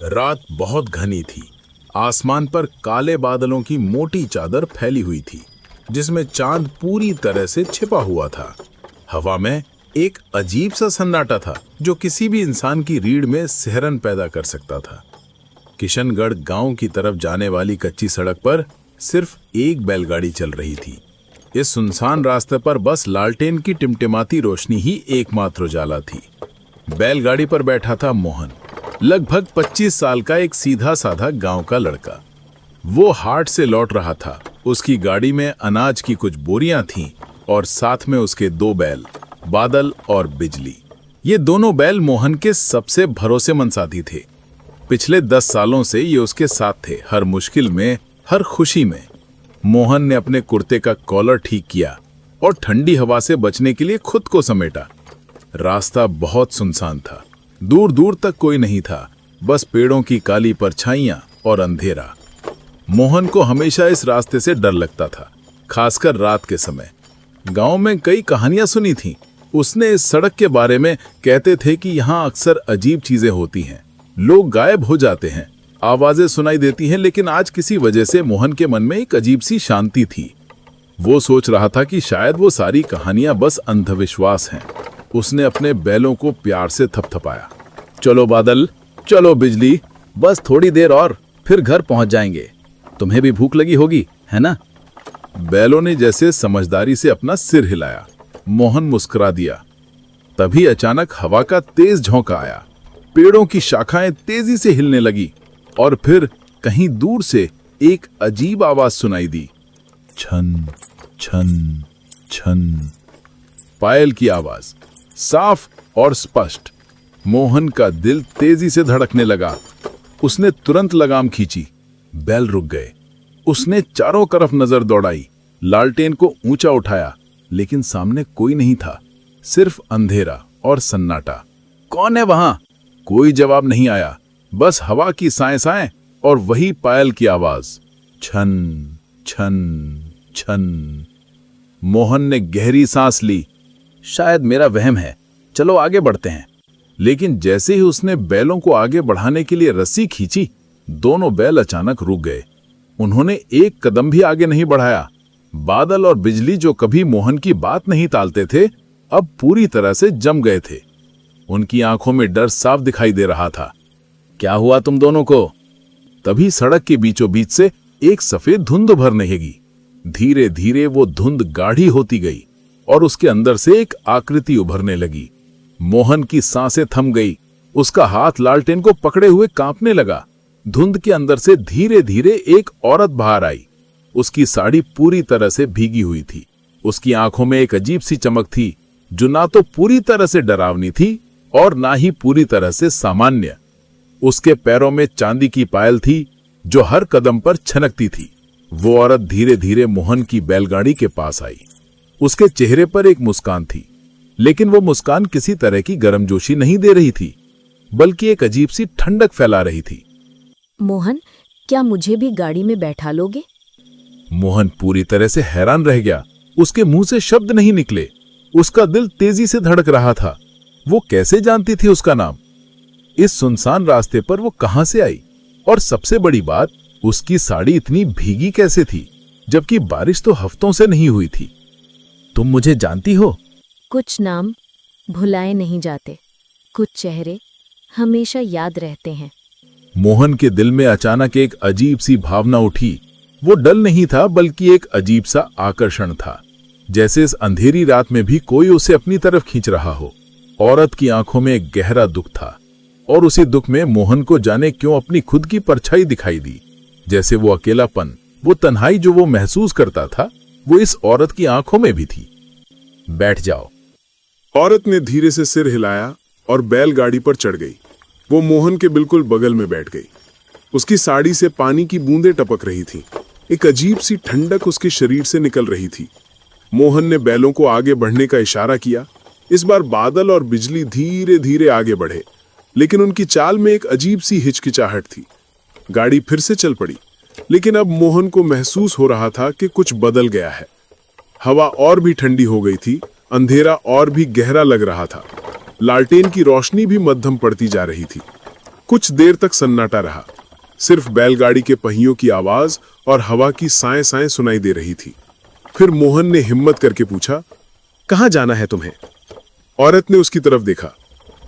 रात बहुत घनी थी। आसमान पर काले बादलों की मोटी चादर फैली हुई थी, जिसमें चांद पूरी तरह से छिपा हुआ था। हवा में एक अजीब सा सन्नाटा था, जो किसी भी इंसान की रीढ़ में सिहरन पैदा कर सकता था। किशनगढ़ गांव की तरफ जाने वाली कच्ची सड़क पर सिर्फ एक बैलगाड़ी चल रही थी। इस सुनसान रास्ते पर बस लालटेन की टिमटिमाती रोशनी ही एकमात्र उजाला थी। बैलगाड़ी पर बैठा था मोहन, लगभग 25 साल का एक सीधा साधा गांव का लड़का। वो हाट से लौट रहा था। उसकी गाड़ी में अनाज की कुछ बोरियां थीं और साथ में उसके 2 बैल, बादल और बिजली। ये दोनों बैल मोहन के सबसे भरोसेमंद साथी थे। पिछले 10 सालों से ये उसके साथ थे, हर मुश्किल में, हर खुशी में। मोहन ने अपने कुर्ते का कॉलर ठीक किया और ठंडी हवा से बचने के लिए खुद को समेटा। रास्ता बहुत सुनसान था, दूर दूर तक कोई नहीं था, बस पेड़ों की काली परछाइयां और अंधेरा। मोहन को हमेशा इस रास्ते से डर लगता था, खासकर रात के समय। गांव में कई कहानियां सुनी थीं। उसने इस सड़क के बारे में कहते थे कि यहाँ अक्सर अजीब चीजें होती हैं, लोग गायब हो जाते हैं, आवाजें सुनाई देती हैं। लेकिन आज किसी वजह से मोहन के मन में एक अजीब सी शांति थी। वो सोच रहा था कि शायद वो सारी कहानियां बस अंधविश्वास हैं। उसने अपने बैलों को प्यार से थपथपाया। चलो बादल, चलो बिजली, बस थोड़ी देर और फिर घर पहुंच जाएंगे। तुम्हें भी भूख लगी होगी, है ना? बैलों ने जैसे समझदारी से अपना सिर हिलाया। मोहन मुस्कुरा दिया। तभी अचानक हवा का तेज झोंका आया। पेड़ों की शाखाएं तेजी से हिलने लगी और फिर कहीं दूर से एक अजीब आवाज सुनाई दी। छन छन छन। पायल की आवाज, साफ और स्पष्ट। मोहन का दिल तेजी से धड़कने लगा। उसने तुरंत लगाम खींची। बैल रुक गए। उसने चारों तरफ नजर दौड़ाई, लालटेन को ऊंचा उठाया, लेकिन सामने कोई नहीं था, सिर्फ अंधेरा और सन्नाटा। कौन है वहां? कोई जवाब नहीं आया, बस हवा की साएं-साएं और वही पायल की आवाज, छन छन छन। मोहन ने गहरी सांस ली। शायद मेरा वहम है, चलो आगे बढ़ते हैं। लेकिन जैसे ही उसने बैलों को आगे बढ़ाने के लिए रस्सी खींची, दोनों बैल अचानक रुक गए। उन्होंने एक कदम भी आगे नहीं बढ़ाया। बादल और बिजली, जो कभी मोहन की बात नहीं टालते थे, अब पूरी तरह से जम गए थे। उनकी आंखों में डर साफ दिखाई दे रहा था। क्या हुआ तुम दोनों को? तभी सड़क के बीचों बीच से एक सफेद धुंध भरने लगी। धीरे धीरे वो धुंध गाढ़ी होती गई और उसके अंदर से एक आकृति उभरने लगी। मोहन की सांसें थम गई। उसका हाथ लालटेन को पकड़े हुए कांपने लगा। धुंध के अंदर से धीरे धीरे एक औरत बाहर आई। उसकी साड़ी पूरी तरह से भीगी हुई थी। उसकी आंखों में एक अजीब सी चमक थी, जो ना तो पूरी तरह से डरावनी थी और ना ही पूरी तरह से सामान्य। उसके पैरों में चांदी की पायल थी, जो हर कदम पर छनकती थी। वो औरत धीरे धीरे मोहन की बैलगाड़ी के पास आई। उसके चेहरे पर एक मुस्कान थी, लेकिन वो मुस्कान किसी तरह की गर्मजोशी नहीं दे रही थी, बल्कि एक अजीब सी ठंडक फैला रही थी। मोहन, क्या मुझे भी गाड़ी में बैठा लोगे? मोहन पूरी तरह से हैरान रह गया। उसके मुंह से शब्द नहीं निकले। उसका दिल तेजी से धड़क रहा था। वो कैसे जानती थी उसका नाम? इस सुनसान रास्ते पर वो कहां से आई? और सबसे बड़ी बात, उसकी साड़ी इतनी भीगी कैसे थी, जबकि बारिश तो हफ्तों से नहीं हुई थी। तुम मुझे जानती हो? कुछ नाम भुलाए नहीं जाते, कुछ चेहरे हमेशा याद रहते हैं। मोहन के दिल में अचानक एक अजीब सी भावना उठी। वो डर नहीं था, बल्कि एक अजीब सा आकर्षण था, जैसे इस अंधेरी रात में भी कोई उसे अपनी तरफ खींच रहा हो। औरत की आंखों में एक गहरा दुख था, और उसी दुख में मोहन को जाने क्यों अपनी खुद की परछाई दिखाई दी। जैसे वो अकेलापन, वो तन्हाई जो वो महसूस करता था, वो इस औरत की आंखों में भी थी। बैठ जाओ। औरत ने धीरे से सिर हिलाया और बैलगाड़ी पर चढ़ गई। वो मोहन के बिल्कुल बगल में बैठ गई। उसकी साड़ी से पानी की बूंदें टपक रही थीं। एक अजीब सी ठंडक उसके शरीर से निकल रही थी। मोहन ने बैलों को आगे बढ़ने का इशारा किया। इस बार बादल और बिजली धीरे धीरे आगे बढ़े, लेकिन उनकी चाल में एक अजीब सी हिचकिचाहट थी। गाड़ी फिर से चल पड़ी, लेकिन अब मोहन को महसूस हो रहा था कि कुछ बदल गया है। हवा और भी ठंडी हो गई थी, अंधेरा और भी गहरा लग रहा था। लालटेन की रोशनी भी मध्यम पड़ती जा रही थी। कुछ देर तक सन्नाटा रहा। सिर्फ बैलगाड़ी के पहियों की आवाज और हवा की साएं साएं सुनाई दे रही थी। फिर मोहन ने हिम्मत करके पूछा, कहाँ जाना है तुम्हें? औरत ने उसकी तरफ देखा।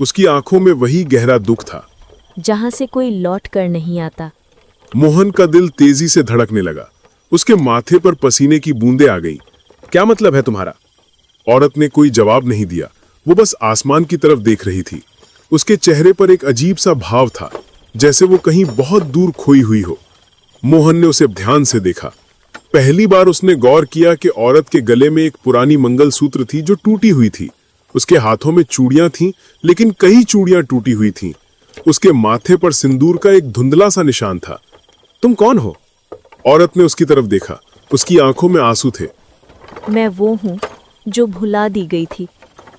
उसकी आंखों में वही गहरा दुख था। जहां से कोई लौट कर नहीं आता। मोहन का दिल तेजी से धड़कने लगा। उसके माथे पर पसीने की बूंदें आ गईं। क्या मतलब है तुम्हारा? औरत ने कोई जवाब नहीं दिया। वो बस आसमान की तरफ देख रही थी। उसके चेहरे पर एक अजीब सा भाव था, जैसे वो कहीं बहुत दूर खोई हुई हो। मोहन ने उसे ध्यान से देखा। पहली बार उसने गौर किया कि औरत के गले में एक पुरानी मंगलसूत्र थी जो टूटी हुई थी। उसके हाथों में चूड़ियां थीं, लेकिन कई चूड़ियां टूटी हुई थीं। उसके माथे पर सिंदूर का एक धुंधला सा निशान था। तुम कौन हो? औरत ने उसकी तरफ देखा। उसकी आंखों में आंसू थे। मैं वो हूँ जो भुला दी गई थी।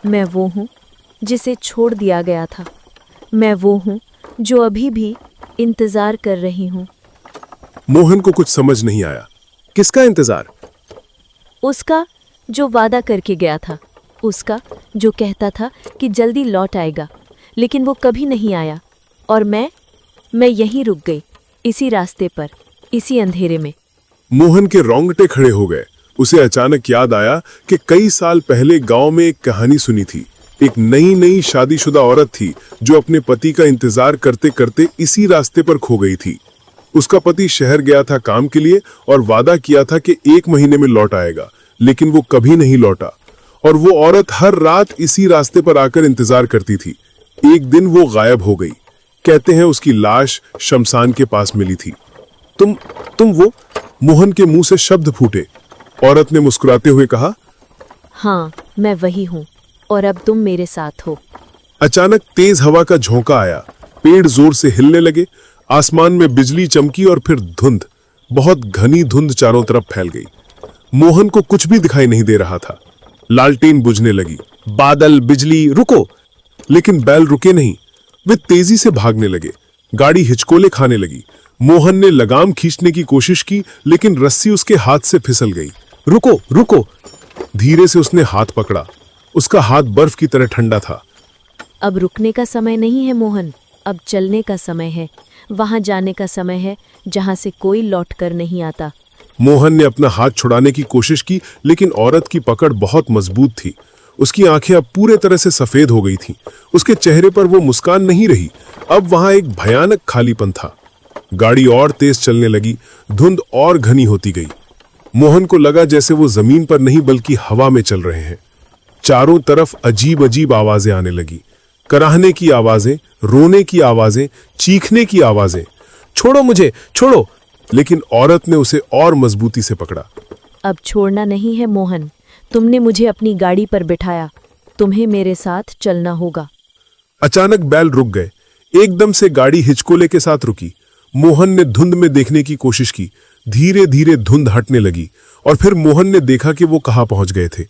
मैं वो हूँ जिसे छोड़ दिया गया था। मैं वो हूँ जो अभी भी इंतजार कर रही हूँ। मोहन को कुछ समझ नहीं आया। किसका इंतजार? उसका जो वादा करके गया था, उसका जो कहता था कि जल्दी लौट आएगा, लेकिन वो कभी नहीं आया। और मैं यहीं रुक गई, इसी रास्ते पर, इसी अंधेरे में। मोहन के रोंगटे खड़े हो गए। उसे अचानक याद आया कि कई साल पहले गांव में एक कहानी सुनी थी। एक नई शादीशुदा औरत थी जो अपने पति का इंतजार करते करते इसी रास्ते पर खो गई थी। उसका पति शहर गया था काम के लिए और वादा किया था कि 1 महीने में लौट आएगा, लेकिन वो कभी नहीं लौटा। और वो औरत हर रात इसी रास्ते पर आकर इंतजार करती थी। एक दिन वो गायब हो गई। कहते हैं उसकी लाश शमशान के पास मिली थी। तुम वो? मोहन के मुंह से शब्द फूटे। औरत ने मुस्कुराते हुए कहा, हाँ, मैं वही हूँ, और अब तुम मेरे साथ हो। अचानक तेज हवा का झोंका आया। पेड़ जोर से हिलने लगे। आसमान में बिजली चमकी और फिर धुंध, बहुत घनी धुंध चारों तरफ फैल गई। मोहन को कुछ भी दिखाई नहीं दे रहा था। लालटेन बुझने लगी। बादल, बिजली, रुको! लेकिन बैल रुके नहीं। वे तेजी से भागने लगे। गाड़ी हिचकोले खाने लगी। मोहन ने लगाम खींचने की कोशिश की, लेकिन रस्सी उसके हाथ से फिसल गई। रुको, रुको! धीरे से उसने हाथ पकड़ा। उसका हाथ बर्फ की तरह ठंडा था। अब रुकने का समय नहीं है मोहन, अब चलने का समय है। वहां जाने का समय है जहां से कोई लौट कर नहीं आता। मोहन ने अपना हाथ छुड़ाने की कोशिश की, लेकिन औरत की पकड़ बहुत मजबूत थी। उसकी आंखें अब पूरे तरह से सफेद हो गई थीं। उसके चेहरे पर वो मुस्कान नहीं रही। अब वहां एक भयानक खालीपन था। गाड़ी और तेज चलने लगी। धुंध और घनी होती गई। मोहन को लगा जैसे वो जमीन पर नहीं बल्कि हवा में चल रहे हैं। चारों तरफ अजीब अजीब आवाजें आने लगी। कराहने की आवाजें, रोने की आवाजें, चीखने की आवाजें। छोड़ो मुझे, छोड़ो! लेकिन औरत ने उसे और मजबूती से पकड़ा। अब छोड़ना नहीं है मोहन, तुमने मुझे अपनी गाड़ी पर बिठाया, तुम्हें मेरे साथ चलना होगा। अचानक बैल रुक गए। एकदम से गाड़ी हिचकोले के साथ रुकी। मोहन ने धुंध में देखने की कोशिश की। धीरे धीरे धुंध हटने लगी और फिर मोहन ने देखा कि वो कहां पहुंच गए थे।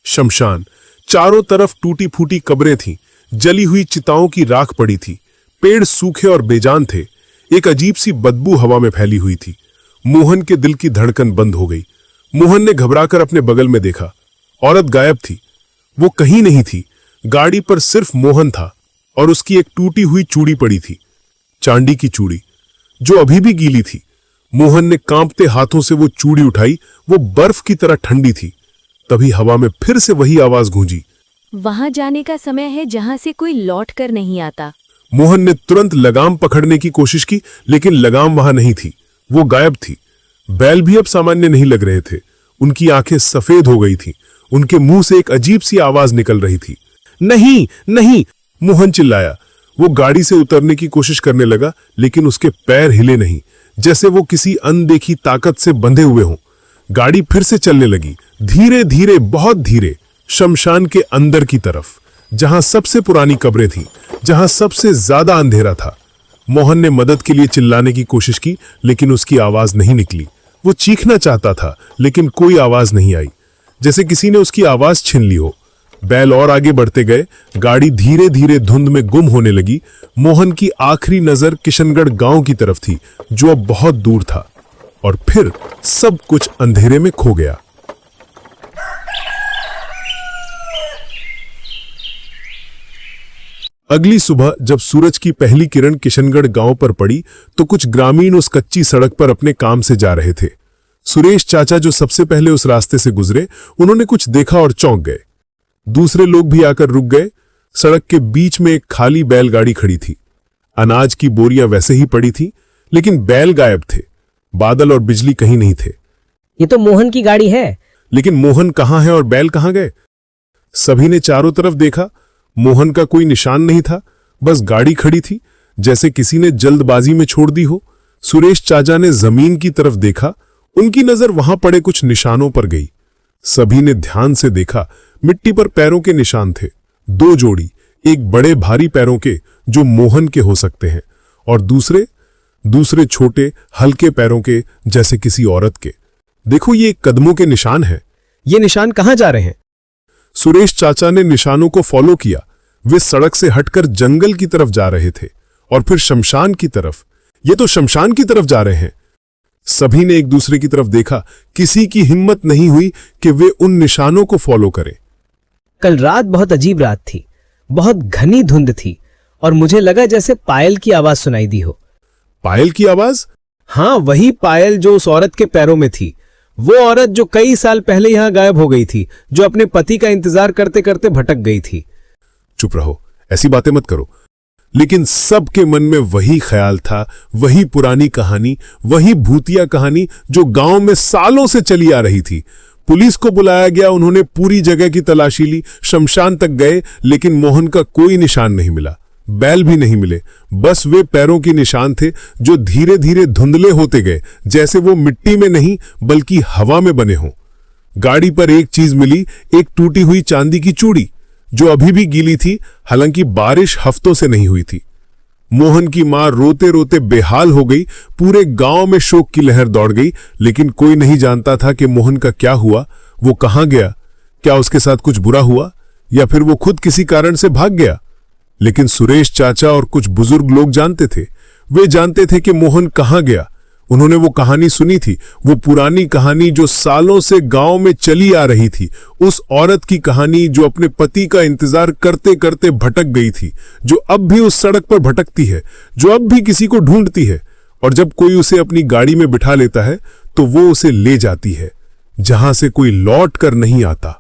शमशान। चारों तरफ टूटी फूटी कब्रें थीं। जली हुई चिताओं की राख पड़ी थी। पेड़ सूखे और बेजान थे। एक अजीब सी बदबू हवा में फैली हुई थी। मोहन के दिल की धड़कन बंद हो गई। मोहन ने घबराकर अपने बगल में देखा। औरत गायब थी। वो कहीं नहीं थी। गाड़ी पर सिर्फ मोहन था और उसकी एक टूटी हुई चूड़ी पड़ी थी, चांदी की चूड़ी, जो अभी भी गीली थी। मोहन ने कांपते हाथों से वो चूड़ी उठाई। वो बर्फ की तरह ठंडी थी। तभी हवा में फिर से वही आवाज गूंजी, वहां जाने का समय है जहां से कोई लौट कर नहीं आता। मोहन ने तुरंत लगाम पकड़ने की कोशिश की, लेकिन लगाम वहां नहीं थी। वो गायब थी। बैल भी अब सामान्य नहीं लग रहे थे। उनकी आंखें सफेद हो गई थीं। उनके मुंह से एक अजीब सी आवाज निकल रही थी। नहीं, नहीं! मोहन चिल्लाया। वो गाड़ी से उतरने की कोशिश करने लगा, लेकिन उसके पैर हिले नहीं, जैसे वो किसी अनदेखी ताकत से बंधे हुए हों। गाड़ी फिर से चलने लगी, धीरे धीरे, बहुत धीरे, शमशान के अंदर की तरफ, जहां सबसे पुरानी कब्रें थीं, जहां सबसे ज्यादा अंधेरा था। मोहन ने मदद के लिए चिल्लाने की कोशिश की, लेकिन उसकी आवाज नहीं निकली। वो चीखना चाहता था, लेकिन कोई आवाज नहीं आई, जैसे किसी ने उसकी आवाज छीन ली हो। बैल और आगे बढ़ते गए। गाड़ी धीरे धीरे धुंध में गुम होने लगी। मोहन की आखिरी नजर किशनगढ़ गांव की तरफ थी, जो अब बहुत दूर था। और फिर सब कुछ अंधेरे में खो गया। अगली सुबह जब सूरज की पहली किरण किशनगढ़ गांव पर पड़ी तो कुछ ग्रामीण उस कच्ची सड़क पर अपने काम से जा रहे थे। सुरेश चाचा जो सबसे पहले उस रास्ते से गुजरे, उन्होंने कुछ देखा और चौंक गए। दूसरे लोग भी आकर रुक गए। सड़क के बीच में एक खाली बैलगाड़ी खड़ी थी। अनाज की बोरियां वैसे ही पड़ी थी, लेकिन बैल गायब थे। बादल और बिजली कहीं नहीं थे। ये तो मोहन की गाड़ी है। लेकिन मोहन कहाँ है और बैल कहाँ गए? सभी ने चारों तरफ देखा। मोहन का कोई निशान नहीं था, बस गाड़ी खड़ी थी, जैसे किसी ने जल्दबाजी में छोड़ दी हो। सुरेश चाचा ने जमीन की तरफ देखा। उनकी नजर वहां पड़े कुछ निशानों पर गई। सभी ने ध्यान से देखा। मिट्टी पर पैरों के निशान थे, 2 जोड़ी, एक बड़े भारी पैरों के जो मोहन के हो सकते हैं, और दूसरे छोटे हल्के पैरों के जैसे किसी औरत के। देखो, ये कदमों के निशान हैं। ये निशान कहाँ जा रहे हैं? सुरेश चाचा ने निशानों को फॉलो किया। वे सड़क से हटकर जंगल की तरफ जा रहे थे और फिर शमशान की तरफ। ये तो शमशान की तरफ जा रहे हैं। सभी ने एक दूसरे की तरफ देखा। किसी की हिम्मत नहीं हुई कि वे उन निशानों को फॉलो करें। कल रात बहुत अजीब रात थी। बहुत घनी धुंध थी और मुझे लगा जैसे पायल की आवाज सुनाई दी हो। पायल की आवाज? हाँ, वही पायल जो उस औरत के पैरों में थी। वो औरत जो कई साल पहले यहां गायब हो गई थी, जो अपने पति का इंतजार करते करते भटक गई थी। चुप रहो, ऐसी बातें मत करो। लेकिन सबके मन में वही ख्याल था, वही पुरानी कहानी, वही भूतिया कहानी जो गांव में सालों से चली आ रही थी। पुलिस को बुलाया गया। उन्होंने पूरी जगह की तलाशी ली, शमशान तक गए, लेकिन मोहन का कोई निशान नहीं मिला। बैल भी नहीं मिले। बस वे पैरों के निशान थे जो धीरे धीरे धुंधले होते गए, जैसे वो मिट्टी में नहीं बल्कि हवा में बने हों। गाड़ी पर एक चीज मिली, एक टूटी हुई चांदी की चूड़ी जो अभी भी गीली थी, हालांकि बारिश हफ्तों से नहीं हुई थी। मोहन की मां रोते रोते बेहाल हो गई। पूरे गांव में शोक की लहर दौड़ गई, लेकिन कोई नहीं जानता था कि मोहन का क्या हुआ, वो कहां गया, क्या उसके साथ कुछ बुरा हुआ या फिर वो खुद किसी कारण से भाग गया। लेकिन सुरेश चाचा और कुछ बुजुर्ग लोग जानते थे। वे जानते थे कि मोहन कहां गया। उन्होंने वो कहानी सुनी थी, वो पुरानी कहानी जो सालों से गांव में चली आ रही थी। उस औरत की कहानी जो अपने पति का इंतजार करते करते भटक गई थी, जो अब भी उस सड़क पर भटकती है, जो अब भी किसी को ढूंढती है, और जब कोई उसे अपनी गाड़ी में बिठा लेता है तो वो उसे ले जाती है, जहां से कोई लौट कर नहीं आता।